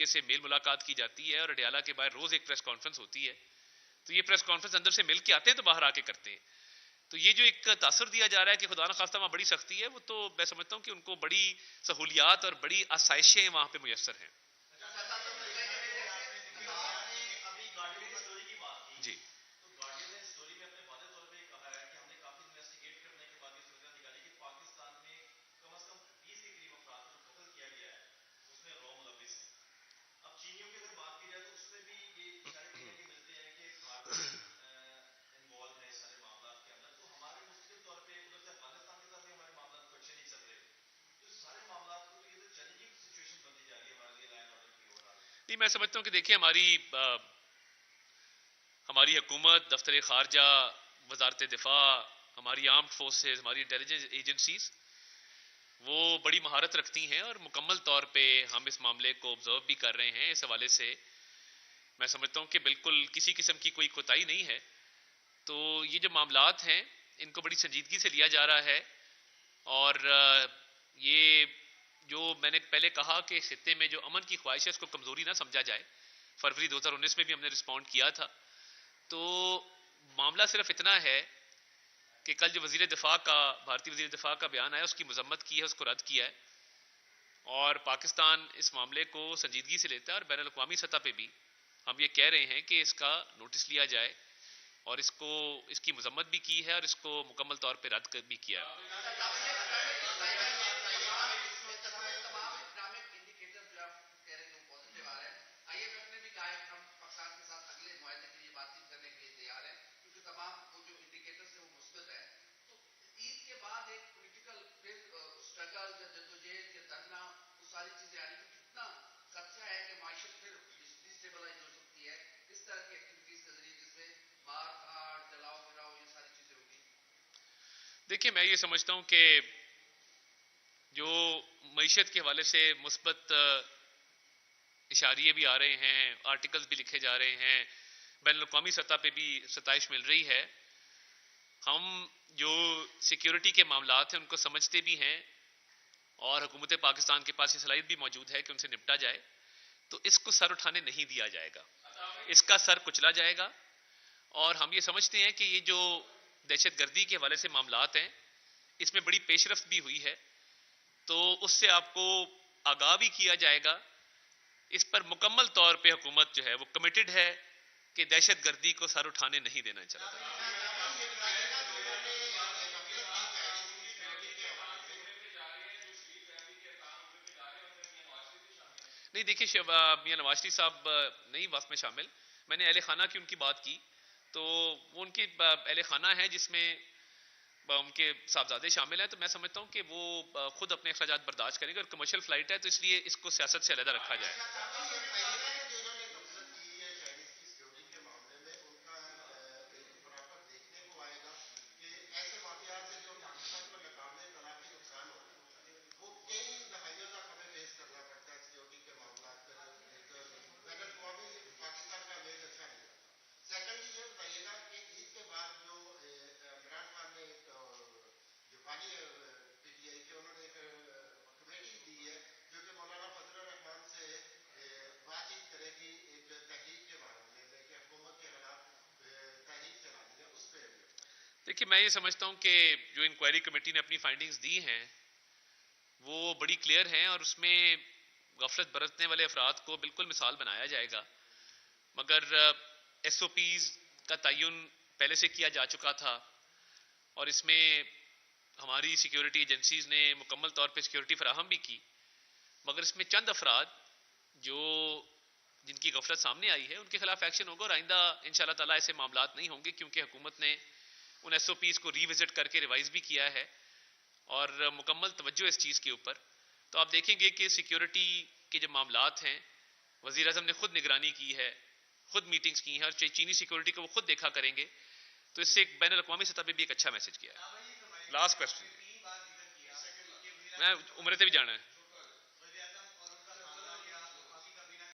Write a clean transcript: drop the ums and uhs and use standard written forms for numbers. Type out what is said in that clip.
तरीके से मेल मुलाकात की जाती है और अडयाला के बाहर रोज एक प्रेस कॉन्फ्रेंस होती है। तो ये प्रेस कॉन्फ्रेंस अंदर से मिल के आते हैं तो बाहर आके करते हैं। तो ये जो एक तासुर दिया जा रहा है कि खुदा न खास्ता वहाँ बड़ी सख्ती है, वो तो मैं समझता हूँ कि उनको बड़ी सहूलियात और बड़ी आसाइशें वहाँ पे मुयस्सर हैं। जी नहीं, मैं समझता हूँ कि देखिए हमारी हुकूमत, दफ्तर खारजा, वजारत दिफा, हमारी आर्म्ड फोर्सेस, हमारी इंटेलिजेंस एजेंसीज वो बड़ी महारत रखती हैं और मुकम्मल तौर पे हम इस मामले को ऑब्जर्व भी कर रहे हैं। इस हवाले से मैं समझता हूँ कि बिल्कुल किसी किस्म की कोई कोताही नहीं है। तो ये जो मामलात हैं इनको बड़ी संजीदगी से लिया जा रहा है और ये जो मैंने पहले कहा कि खित्ते में जो अमन की ख्वाहिश है उसको कमज़ोरी ना समझा जाए। फरवरी 2019 में भी हमने रिस्पॉन्ड किया था। तो मामला सिर्फ इतना है कि कल जो भारतीय वज़ीर दिफा का बयान आया उसकी मजम्मत की है, उसको रद्द किया है और पाकिस्तान इस मामले को संजीदगी से लेता है और बैनुल अक़वामी सतह पे भी हम ये कह रहे हैं कि इसका नोटिस लिया जाए और इसकी मजम्मत भी की है और इसको मुकम्मल तौर पे रद्द भी किया है। देखिए, मैं ये समझता हूँ कि जो मईशत के हवाले से मुस्बत इशारे भी आ रहे हैं, आर्टिकल्स भी लिखे जा रहे हैं, बैनुल-अक़वामी सतह पे भी सताइश मिल रही है। हम जो सिक्योरिटी के मामलात हैं उनको समझते भी हैं और हुकूमत पाकिस्तान के पास ये सलाहियत भी मौजूद है कि उनसे निपटा जाए। तो इसको सर उठाने नहीं दिया जाएगा, इसका सर कुचला जाएगा। और हम ये समझते हैं कि ये जो दहशतगर्दी के हवाले से मामलात हैं इसमें बड़ी पेशरफ्त भी हुई है, तो उससे आपको आगाह भी किया जाएगा। इस पर मुकम्मल तौर पे हुकूमत जो है वो कमिटेड है कि दहशतगर्दी को सर उठाने नहीं देना चाहता। नहीं, देखिए मियां नवाज शरीफ साहब नहीं वफ़द में शामिल। मैंने अहले खाना की उनकी बात की, तो वो उनकी अहले खाना है जिसमें उनके साहबजादे शामिल हैं। तो मैं समझता हूँ कि वो खुद अपने अखराजात बर्दाश्त करेंगे और कमर्शियल फ्लाइट है तो इसलिए इसको सियासत से अलग रखा जाए। देखिए, मैं ये समझता हूं कि जो इंक्वायरी कमेटी ने अपनी फाइंडिंग्स दी हैं वो बड़ी क्लियर हैं और उसमें गफलत बरतने वाले अफराद को बिल्कुल मिसाल बनाया जाएगा। मगर SOPs का तयन पहले से किया जा चुका था और इसमें हमारी सिक्योरिटी एजेंसीज ने मुकम्मल तौर पे सिक्योरिटी फराहम भी की। मगर इसमें चंद अफराद जिनकी गफलत सामने आई है उनके खिलाफ एक्शन होगा और आइंदा इंशाल्लाह ताला ऐसे मामलात नहीं होंगे, क्योंकि हुकूमत ने उन SOPs को रिविजिट करके रिवाइज भी किया है और मुकम्मल तवज्जो इस चीज़ के ऊपर। तो आप देखेंगे कि सिक्योरिटी के जो मामलात हैं वज़ीर आज़म ने खुद निगरानी की है, खुद मीटिंग्स की हैं और चीनी सिक्योरिटी को वो खुद देखा करेंगे। तो इससे एक बैनुल अक़वामी सतह पे भी एक अच्छा मैसेज किया है। लास्ट क्वेश्चन, मैं उम्र से भी जाना है।